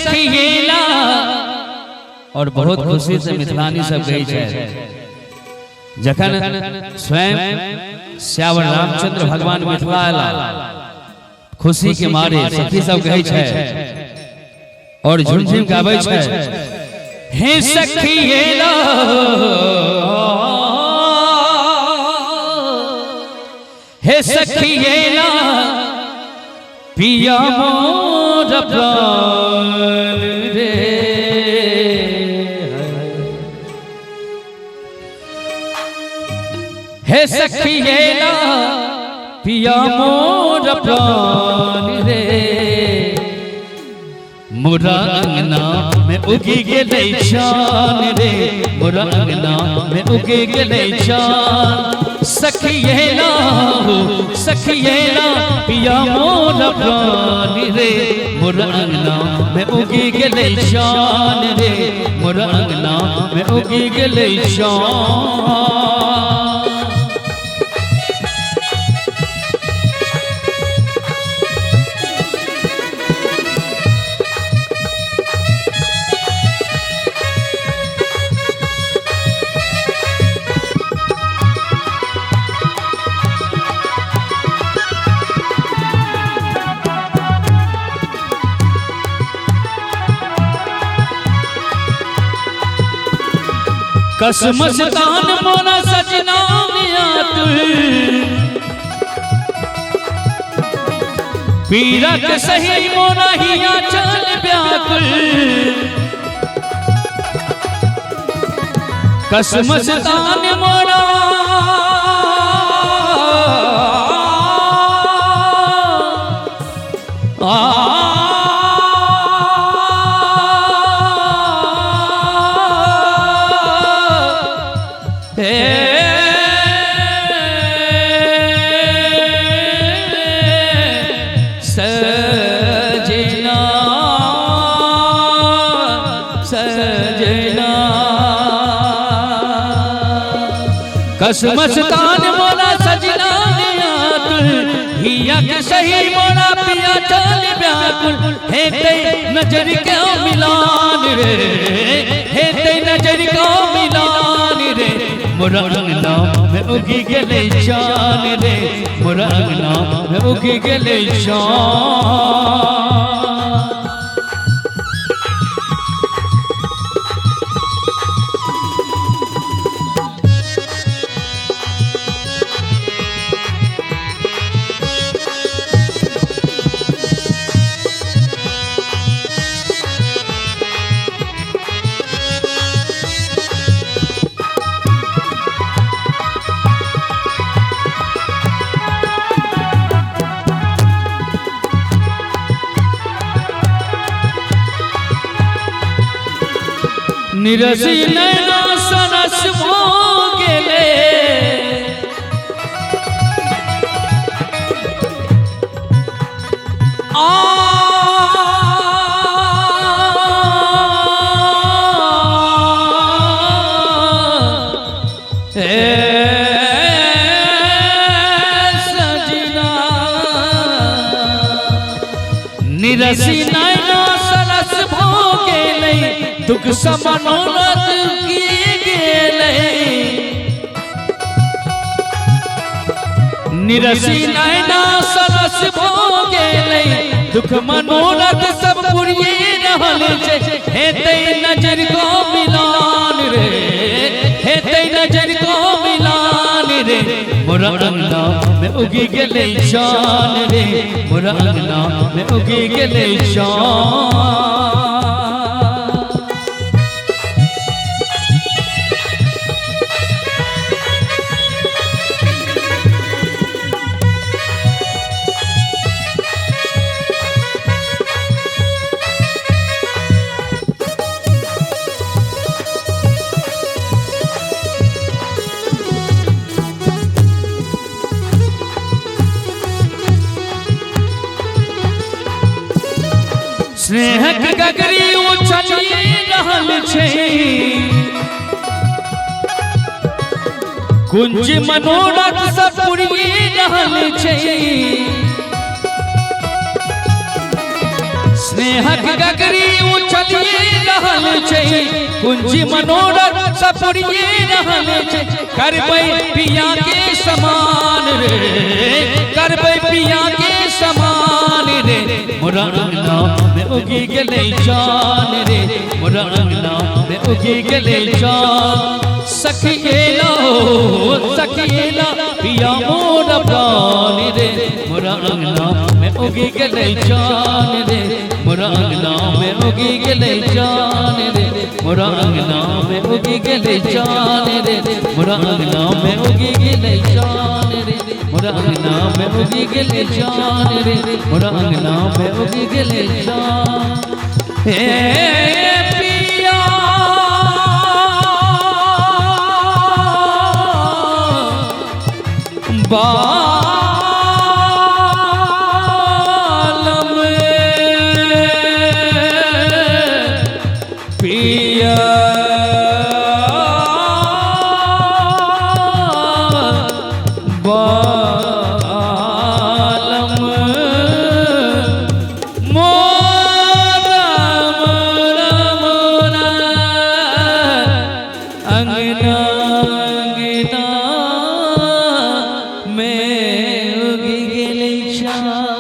सखिएला और बहुत खुशी से मिथिलानी सब गई है जखन स्वयं श्यावर रामचंद्र भगवान मिथिला आला खुशी के मारे सखी सब गई है और झुमझुम गाबै है हे सखिएला हे सखिएला पिया मोर प्राण रे हे सखिएला पिया मोर प्राण रे मोरा अंगना में उगी गेलै शान रे मोरा अंगना में उगी गेलै शान सखिएला पिया मोर प्राण रे मोरा अंगना में उगी गेलै शान रे मोरा अंगना में उगी गेलै शान कसमस्तान मोरा सजना मिया तू पीरक सही मोरा हिया चल व्याकुल कसमस्तान मोरा कसमस्तान मोरा सजना तुल हिया के सही मोरा पिया चल व्याकुल हे ते नजर के मिलान रे हे ते नजर का मिलान रे मोरा अंगना में उगी गेलै शान रे मोरा अंगना में उगी गेलै शान निरसी नैना सरस भो गेले सजना निरसी नैना सरस भो गेले दुख समनोरथ किए गेलै निरसी नैना सरस भो गेलै दुख मनोरथ सब पुरिए रहल छै हेतै नजर को मिलान रे हेतै नजर को मिलान रे मोरा अंगना में उगी गेलै शान रे मोरा अंगना में उगी गेलै शान स्नेहक गगरी उछली रहल छै कुंज मनोरथ सब पुरिए रहल छै स्नेहक गगरी उछलिए रहल छै कुंजी मनोरथ सपुरिए रहल छै करबै पिया के समान रे करबै पिया के समान रे मोरा अंगना में उगी गेलै जान रे मोरा अंगना में उगी गेलै जान सखिएला पिया मोर प्राण रे मोरा अंगना में उगी गेलै जान रे मोरा अंगना में उगी गेलै जान रे मोरा अंगना में उगी गेलै जान रे मोरा अंगना में उगी गेलै जान रे मोरा अंगना में उगी गेलै जान रे मोरा अंगना में उगी गेलै जान हे पिया बालम पिया बालम मोरा मोरा मोरा अंगना अंगना में उगी गेलै जान।